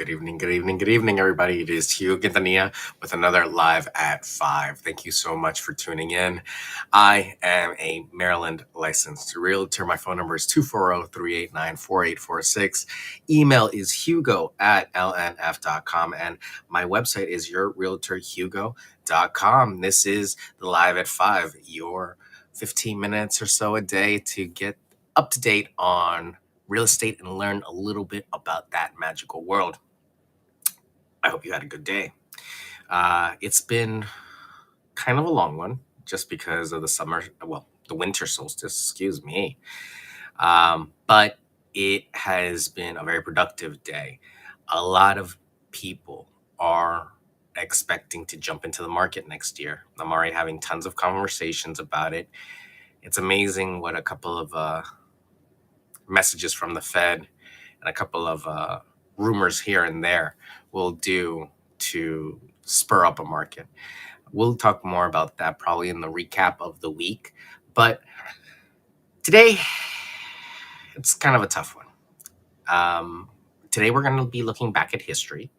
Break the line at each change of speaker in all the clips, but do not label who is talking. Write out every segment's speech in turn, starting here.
Good evening, good evening, good evening, everybody. It is Hugo Quintanilla with another Live at 5. Thank you so much for tuning in. I am a Maryland licensed realtor. My phone number is 240-389-4846. Email is hugo@lnf.com, and my website is yourrealtorhugo.com. This is the Live at 5, your 15 minutes or so a day to get up to date on real estate and learn a little bit about that magical world. I hope you had a good day. It's been kind of a long one just because of the winter solstice, excuse me. But it has been a very productive day. A lot of people are expecting to jump into the market next year. I'm already having tons of conversations about it. It's amazing what a couple of messages from the Fed and a couple of rumors here and there will do to spur up a market. We'll talk more about that probably in the recap of the week. But today, it's kind of a tough one. Today, we're going to be looking back at history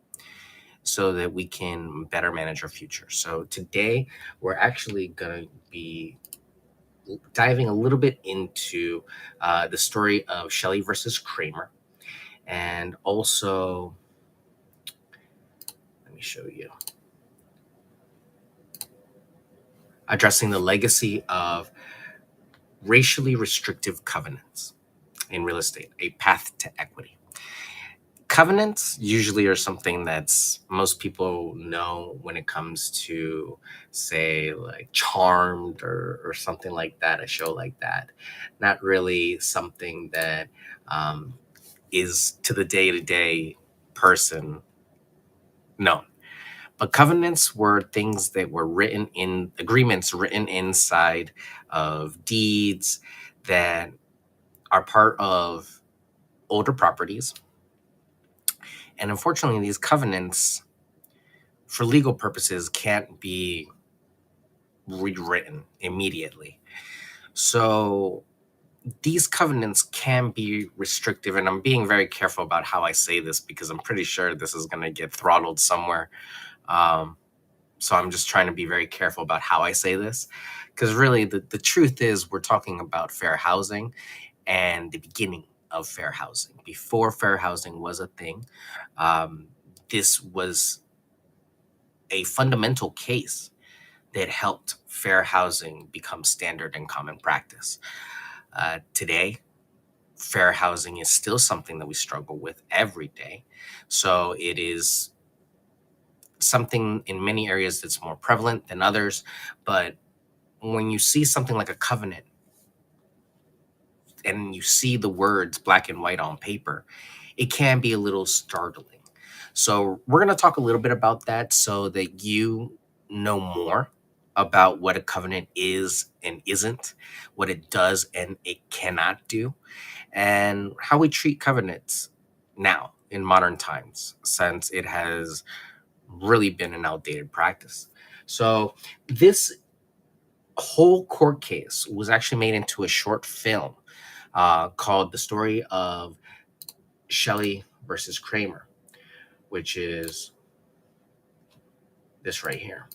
so that we can better manage our future. So today, we're actually going to be diving a little bit into the story of Shelley versus Kraemer, and also, let me show you, addressing the legacy of racially restrictive covenants in real estate, a path to equity. Covenants usually are something that's most people know when it comes to, say, like Charmed or something like that, a show like that. Not really something that is to the day-to-day person known. But covenants were things that were written in agreements, written inside of deeds that are part of older properties. And unfortunately, these covenants, for legal purposes, can't be rewritten immediately. So these covenants can be restrictive, and I'm being very careful about how I say this because I'm pretty sure this is going to get throttled somewhere. So I'm just trying to be very careful about how I say this, because really the truth is we're talking about fair housing and the beginning of fair housing. Before fair housing was a thing, this was a fundamental case that helped fair housing become standard and common practice. Today, fair housing is still something that we struggle with every day. So it is something in many areas that's more prevalent than others. But when you see something like a covenant and you see the words black and white on paper, it can be a little startling. So we're going to talk a little bit about that so that you know more about what a covenant is and isn't, what it does and it cannot do, and how we treat covenants now in modern times, since it has really been an outdated practice. So this whole court case was actually made into a short film called The Story of Shelley versus Kraemer, which is this right here.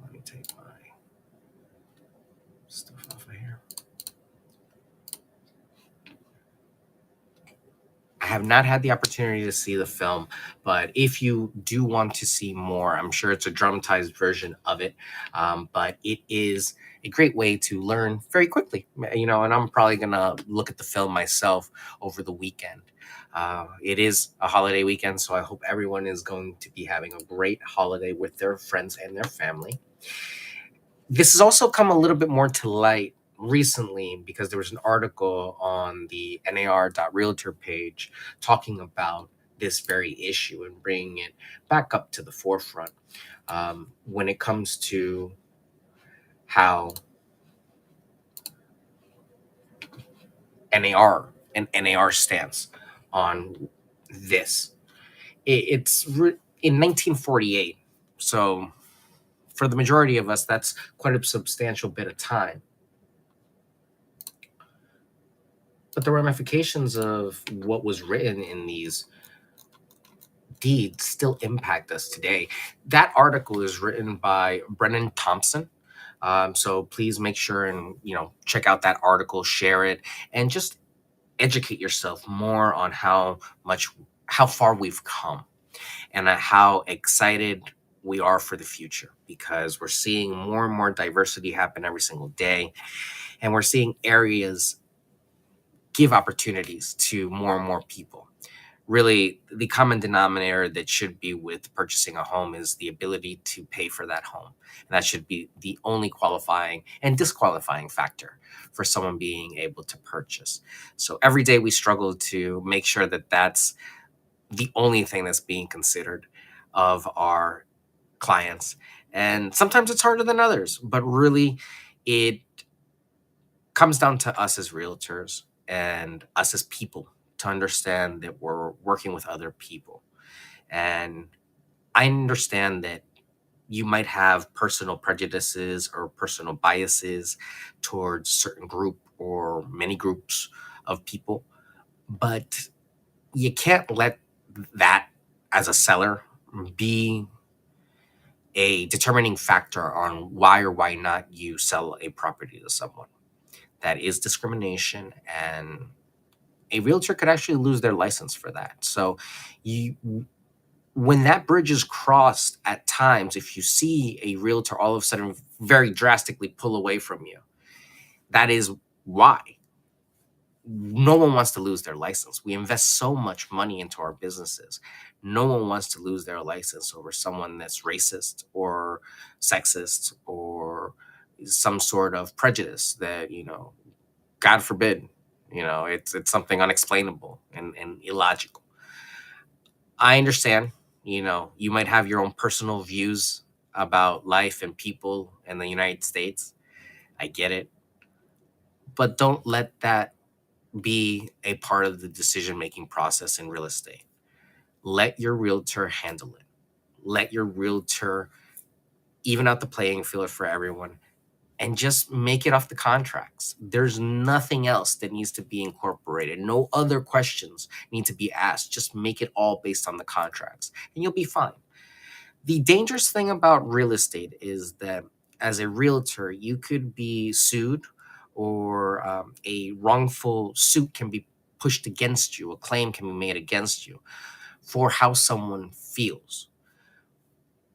Let me take my stuff off of here. I have not had the opportunity to see the film, but if you do want to see more, I'm sure it's a dramatized version of it. But it is a great way to learn very quickly, and I'm probably going to look at the film myself over the weekend. It is a holiday weekend, so I hope everyone is going to be having a great holiday with their friends and their family. This has also come a little bit more to light recently because there was an article on the nar.realtor page talking about this very issue and bringing it back up to the forefront when it comes to how NAR and NAR stance on this. It's in 1948, so for the majority of us, that's quite a substantial bit of time. But the ramifications of what was written in these deeds still impact us today. That article is written by Brennan Thompson. So please make sure and check out that article, share it, and just educate yourself more on how far we've come, and how excited we are for the future, because we're seeing more and more diversity happen every single day, and we're seeing areas give opportunities to more and more people. Really, the common denominator that should be with purchasing a home is the ability to pay for that home. And that should be the only qualifying and disqualifying factor for someone being able to purchase. So every day we struggle to make sure that that's the only thing that's being considered of our clients. And sometimes it's harder than others, but really it comes down to us as realtors and us as people to understand that we're working with other people. And I understand that you might have personal prejudices or personal biases towards certain group or many groups of people, but you can't let that, as a seller, be a determining factor on why or why not you sell a property to someone. That is discrimination, and a realtor could actually lose their license for that. So you when that bridge is crossed at times, if you see a realtor all of a sudden very drastically pull away from you, that is why. No one wants to lose their license. We invest so much money into our businesses. No one wants to lose their license over someone that's racist or sexist or some sort of prejudice that, God forbid, it's something unexplainable and illogical. I understand, you might have your own personal views about life and people in the United States. I get it. But don't let that be a part of the decision making process in real estate. Let your realtor handle it. Let your realtor even out the playing field for everyone, and just make it off the contracts. There's nothing else that needs to be incorporated. No other questions need to be asked. Just make it all based on the contracts, and you'll be fine. The dangerous thing about real estate is that as a realtor, you could be sued, or a wrongful suit can be pushed against you, a claim can be made against you for how someone feels.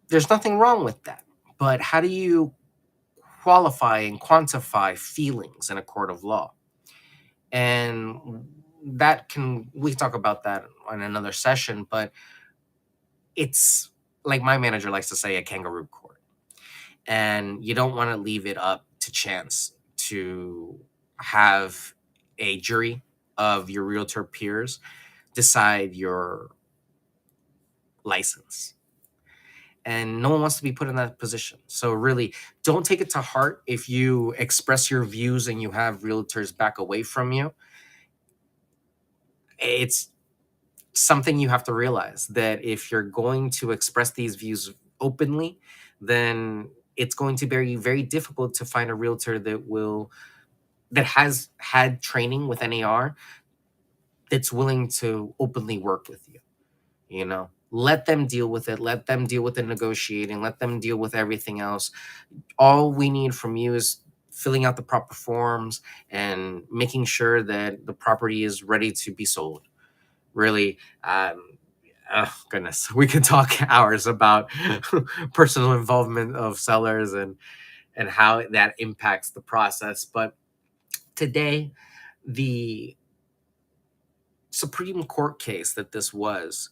There's nothing wrong with that. But how do you qualify and quantify feelings in a court of law? And we can talk about that on another session, but it's like my manager likes to say, a kangaroo court. And you don't want to leave it up to chance to have a jury of your realtor peers decide your license. And no one wants to be put in that position. So really, don't take it to heart if you express your views and you have realtors back away from you. It's something you have to realize, that if you're going to express these views openly, then it's going to be very, very difficult to find a realtor that has had training with NAR, that's willing to openly work with you. Let them deal with it. Let them deal with the negotiating. Let them deal with everything else. All we need from you is filling out the proper forms and making sure that the property is ready to be sold. Really, oh goodness, we could talk hours about personal involvement of sellers and how that impacts the process. But today, the Supreme Court case that this was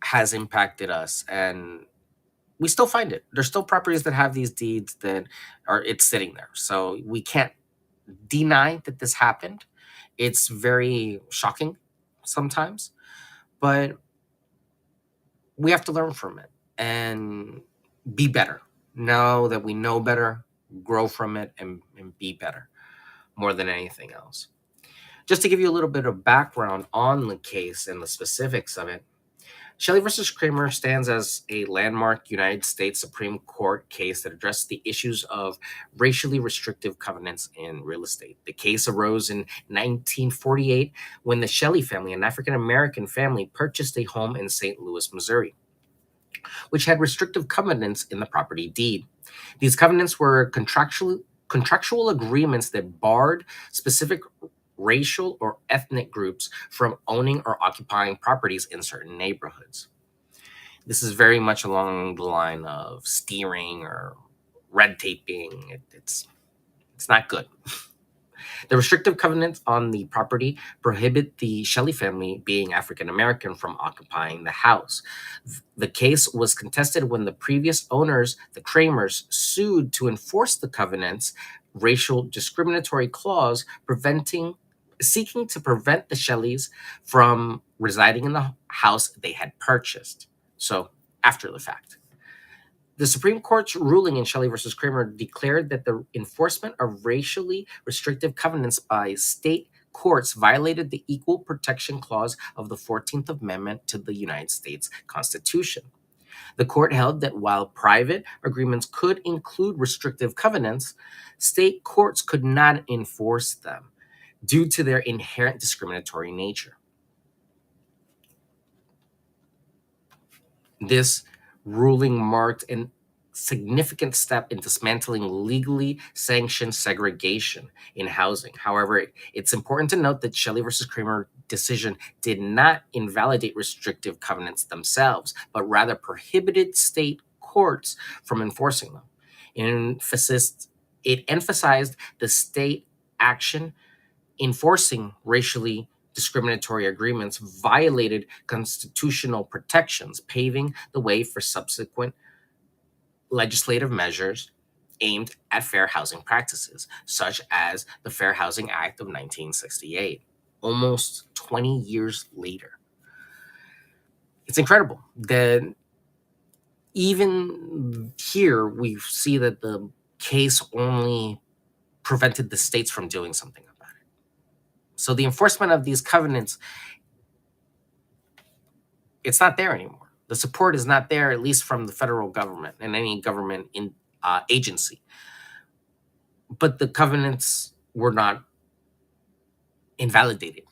has impacted us, and we still find it. There's still properties that have these deeds that are it's sitting there. So we can't deny that this happened. It's very shocking sometimes, but we have to learn from it and be better. Know that we know better, grow from it, and be better more than anything else. Just to give you a little bit of background on the case and the specifics of it, Shelley versus Kraemer stands as a landmark United States Supreme Court case that addressed the issues of racially restrictive covenants in real estate. The case arose in 1948 when the Shelley family, an African American family, purchased a home in St. Louis, Missouri, which had restrictive covenants in the property deed. These covenants were contractual agreements that barred specific racial or ethnic groups from owning or occupying properties in certain neighborhoods. This is very much along the line of steering or red taping. It's not good. The restrictive covenants on the property prohibit the Shelley family, being African American, from occupying the house. The case was contested when the previous owners, the Kraemers, sued to enforce the covenant's racial discriminatory clause, seeking to prevent the Shelleys from residing in the house they had purchased. So, after the fact. The Supreme Court's ruling in Shelley versus Kraemer declared that the enforcement of racially restrictive covenants by state courts violated the Equal Protection Clause of the 14th Amendment to the United States Constitution. The court held that while private agreements could include restrictive covenants, state courts could not enforce them due to their inherent discriminatory nature. This ruling marked a significant step in dismantling legally sanctioned segregation in housing. However, it's important to note that Shelley versus Kraemer decision did not invalidate restrictive covenants themselves, but rather prohibited state courts from enforcing them. It emphasized the state action enforcing racially discriminatory agreements violated constitutional protections, paving the way for subsequent legislative measures aimed at fair housing practices, such as the Fair Housing Act of 1968, almost 20 years later. It's incredible that even here we see that the case only prevented the states from doing something about it. So the enforcement of these covenants, it's not there anymore. The support is not there, at least from the federal government and any government agency. But the covenants were not invalidated.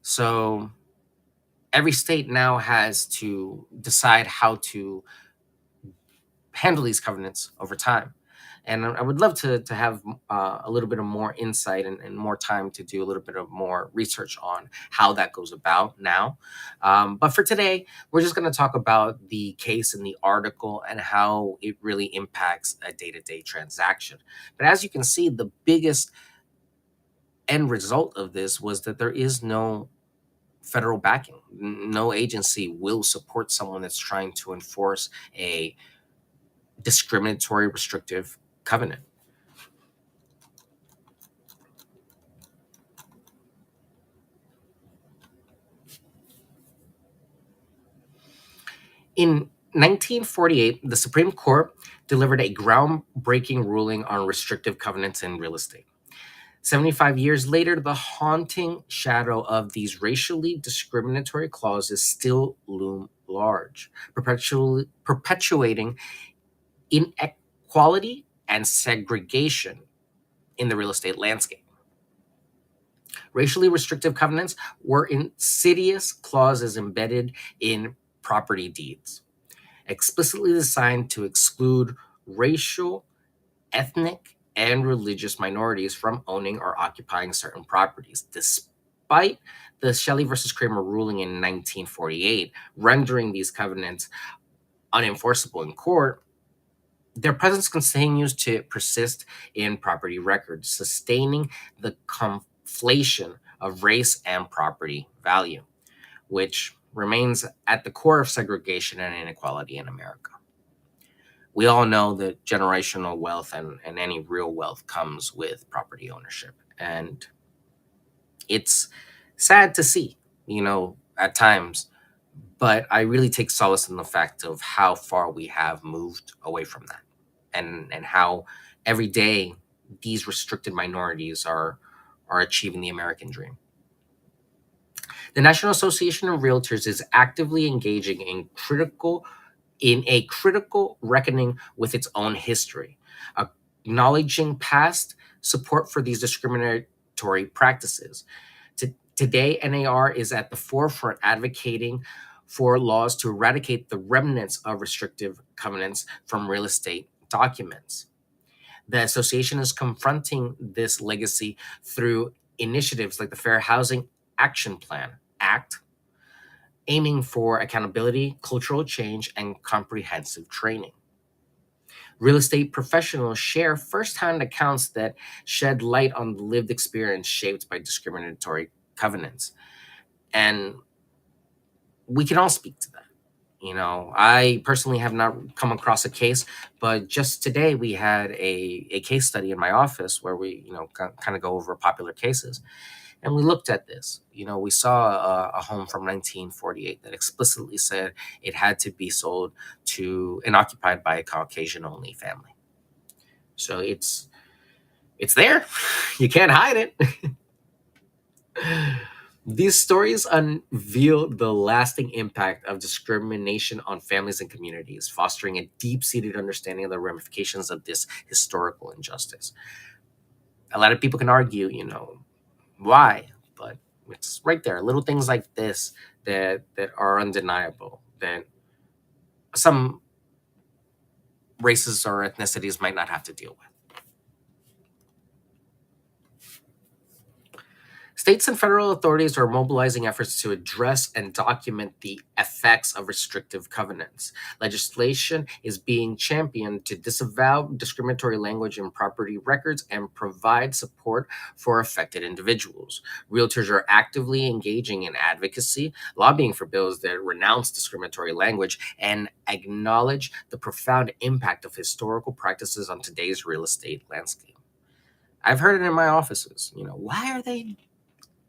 So every state now has to decide how to handle these covenants over time. And I would love to have a little bit of more insight and more time to do a little bit of more research on how that goes about now. But for today, we're just going to talk about the case in the article and how it really impacts a day-to-day transaction. But as you can see, the biggest end result of this was that there is no federal backing. No agency will support someone that's trying to enforce a discriminatory restrictive covenant. In 1948, the Supreme Court delivered a groundbreaking ruling on restrictive covenants in real estate. 75 years later, the haunting shadow of these racially discriminatory clauses still loom large, perpetuating inequality and segregation in the real estate landscape. Racially restrictive covenants were insidious clauses embedded in property deeds, explicitly designed to exclude racial, ethnic, and religious minorities from owning or occupying certain properties. Despite the Shelley versus Kraemer ruling in 1948, rendering these covenants unenforceable in court, their presence continues to persist in property records, sustaining the conflation of race and property value, which remains at the core of segregation and inequality in America. We all know that generational wealth and any real wealth comes with property ownership. And it's sad to see, at times, but I really take solace in the fact of how far we have moved away from that, and how every day these restricted minorities are achieving the American dream. The National Association of Realtors is actively engaging in a critical reckoning with its own history, acknowledging past support for these discriminatory practices. Today, NAR is at the forefront advocating for laws to eradicate the remnants of restrictive covenants from real estate documents. The association is confronting this legacy through initiatives like the Fair Housing Action Plan Act, aiming for accountability, cultural change, and comprehensive training. Real estate professionals share firsthand accounts that shed light on the lived experience shaped by discriminatory covenants. And we can all speak to that. I personally have not come across a case, but just today we had a case study in my office where we, kind of go over popular cases. And we looked at this. We saw a home from 1948 that explicitly said it had to be sold to and occupied by a Caucasian only family. So it's there. You can't hide it. These stories unveil the lasting impact of discrimination on families and communities, fostering a deep seated understanding of the ramifications of this historical injustice. A lot of people can argue, why, but it's right there. Little things like this that are undeniable that some races or ethnicities might not have to deal with. States and federal authorities are mobilizing efforts to address and document the effects of restrictive covenants. Legislation is being championed to disavow discriminatory language in property records and provide support for affected individuals. Realtors are actively engaging in advocacy, lobbying for bills that renounce discriminatory language and acknowledge the profound impact of historical practices on today's real estate landscape. I've heard it in my offices.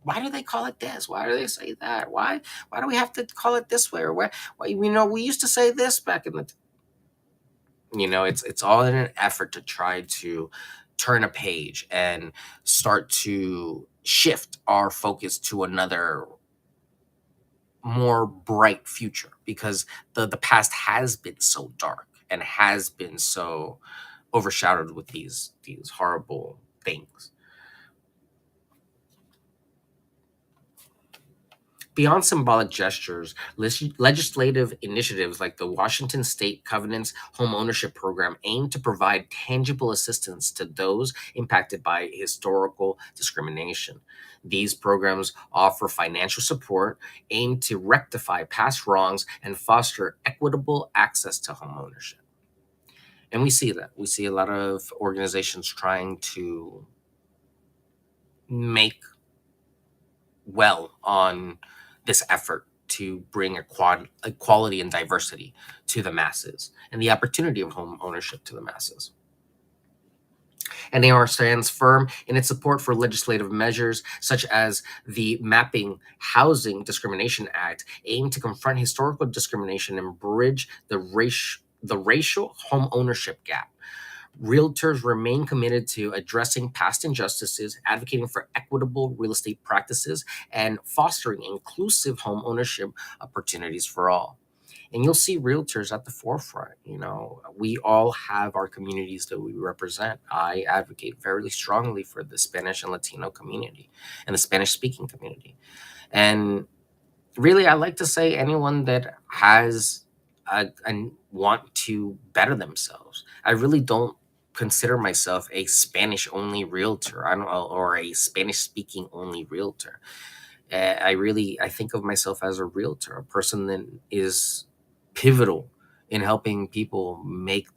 Why do they call it this? Why do they say that? Why do we have to call it this way? Or why we used to say this back in the it's all in an effort to try to turn a page and start to shift our focus to another more bright future, because the past has been so dark and has been so overshadowed with these horrible things. Beyond symbolic gestures, legislative initiatives like the Washington State Covenants Home Ownership Program aim to provide tangible assistance to those impacted by historical discrimination. These programs offer financial support aimed to rectify past wrongs and foster equitable access to home ownership. And we see that. We see a lot of organizations trying to make well on this effort to bring equality and diversity to the masses and the opportunity of home ownership to the masses. NAR stands firm in its support for legislative measures such as the Mapping Housing Discrimination Act, aimed to confront historical discrimination and bridge the racial home ownership gap. Realtors remain committed to addressing past injustices, advocating for equitable real estate practices, and fostering inclusive home ownership opportunities for all. And you'll see realtors at the forefront. We all have our communities that we represent. I advocate very strongly for the Spanish and Latino community and the Spanish speaking community. And really, I like to say anyone that has and want to better themselves. I really don't consider myself a Spanish only realtor. I don't or a Spanish speaking only realtor. I think of myself as a realtor, a person that is pivotal in helping people make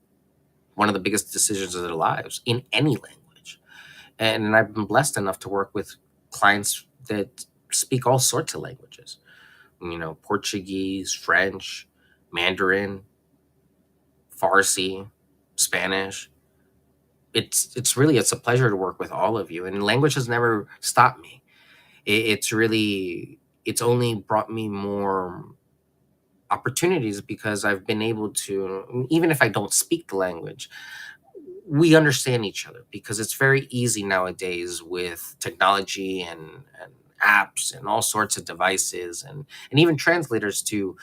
one of the biggest decisions of their lives in any language. And I've been blessed enough to work with clients that speak all sorts of languages. Portuguese, French, Mandarin, Farsi, Spanish. It's a pleasure to work with all of you, and language has never stopped me. It's only brought me more opportunities because I've been able to, even if I don't speak the language, we understand each other, because it's very easy nowadays with technology and apps and all sorts of devices and even translators to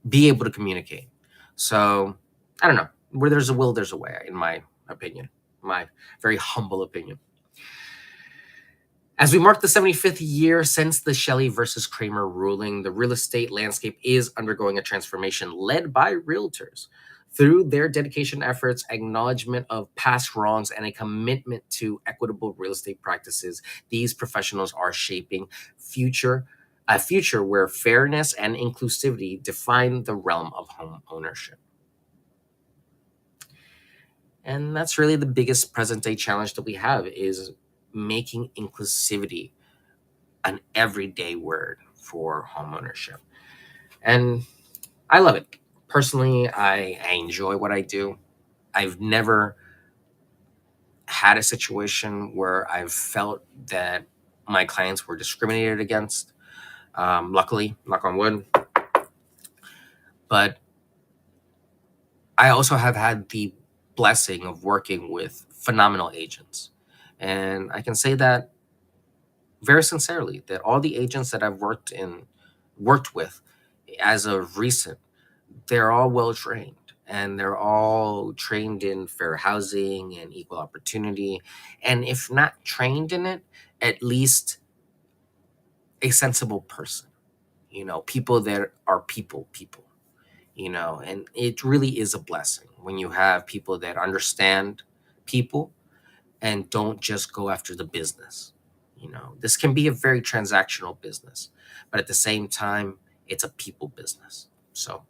be able to communicate. So I don't know. Where there's a will, there's a way, in my opinion, my very humble opinion. As we mark the 75th year since the Shelley versus Kraemer ruling, the real estate landscape is undergoing a transformation led by realtors. Through their dedication efforts, acknowledgement of past wrongs, and a commitment to equitable real estate practices, these professionals are shaping future a future where fairness and inclusivity define the realm of home ownership. And that's really the biggest present day challenge that we have is making inclusivity an everyday word for homeownership. And I love it. Personally, I enjoy what I do. I've never had a situation where I've felt that my clients were discriminated against. Luckily, knock on wood. But I also have had the blessing of working with phenomenal agents. And I can say that very sincerely that all the agents that I've worked with as of recent, they're all well trained and they're all trained in fair housing and equal opportunity. And if not trained in it, at least a sensible person, people that are people, and it really is a blessing when you have people that understand people and don't just go after the business. This can be a very transactional business, but at the same time, it's a people business. So,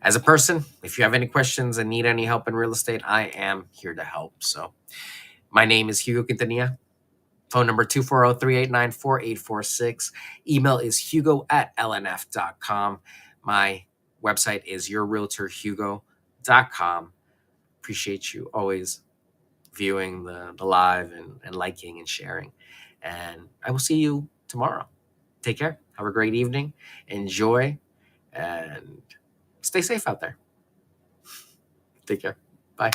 as a person, if you have any questions and need any help in real estate, I am here to help. So, my name is Hugo Quintanilla. Phone number 240-389-4846. Email is hugo@lnf.com. My website is yourrealtorhugo.com. Appreciate you always viewing the live and liking and sharing. And I will see you tomorrow. Take care. Have a great evening. Enjoy and stay safe out there. Take care. Bye.